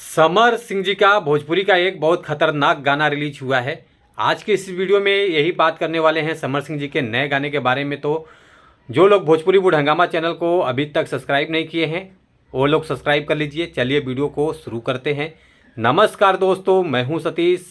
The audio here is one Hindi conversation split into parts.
समर सिंह जी का भोजपुरी का एक बहुत खतरनाक गाना रिलीज हुआ है। आज के इस वीडियो में यही बात करने वाले हैं समर सिंह जी के नए गाने के बारे में। तो जो लोग भोजपुरी वुड हंगामा चैनल को अभी तक सब्सक्राइब नहीं किए हैं वो लोग सब्सक्राइब कर लीजिए। चलिए वीडियो को शुरू करते हैं। नमस्कार दोस्तों, मैं हूं सतीश।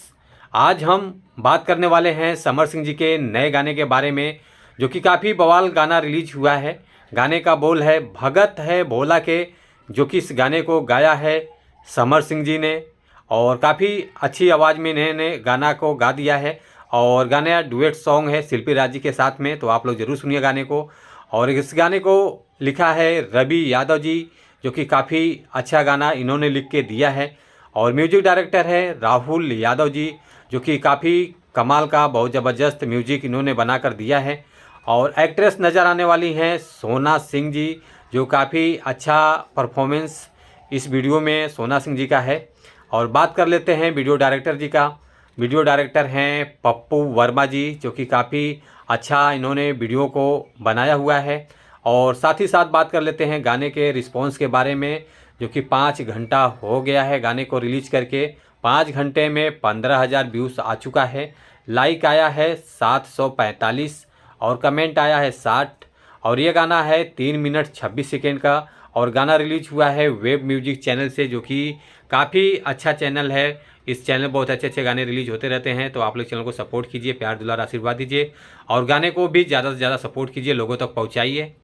आज हम बात करने वाले हैं समर सिंह जी के नए गाने के बारे में, जो कि काफ़ी बवाल गाना रिलीज हुआ है। गाने का बोल है भगत है भोला के, जो कि इस गाने को गाया है समर सिंह जी ने, और काफ़ी अच्छी आवाज़ में इन्होंने गाना को गा दिया है। और गाना डुएट सॉन्ग है शिल्पी राज जी के साथ में, तो आप लोग ज़रूर सुनिए गाने को। और इस गाने को लिखा है रवि यादव जी, जो कि काफ़ी अच्छा गाना इन्होंने लिख के दिया है। और म्यूजिक डायरेक्टर है राहुल यादव जी, जो कि काफ़ी कमाल का बहुत ज़बरदस्त म्यूजिक इन्होंने बना कर दिया है। और एक्ट्रेस नज़र आने वाली हैं सोना सिंह जी, जो काफ़ी अच्छा परफॉर्मेंस इस वीडियो में सोना सिंह जी का है। और बात कर लेते हैं वीडियो डायरेक्टर जी का। वीडियो डायरेक्टर हैं पप्पू वर्मा जी, जो कि काफ़ी अच्छा इन्होंने वीडियो को बनाया हुआ है। और साथ ही साथ बात कर लेते हैं गाने के रिस्पॉन्स के बारे में, जो कि 5 घंटा हो गया है गाने को रिलीज करके। 5 घंटे में 15,000 व्यूज़ आ चुका है। लाइक आया है 745 और कमेंट आया है 60। और ये गाना है 3 मिनट 26 सेकेंड का। और गाना रिलीज हुआ है वेब म्यूजिक चैनल से, जो कि काफ़ी अच्छा चैनल है। इस चैनल में बहुत अच्छे अच्छे गाने रिलीज होते रहते हैं। तो आप लोग चैनल को सपोर्ट कीजिए, प्यार दुलार आशीर्वाद दीजिए और गाने को भी ज़्यादा से ज़्यादा सपोर्ट कीजिए, लोगों तक पहुँचाइए।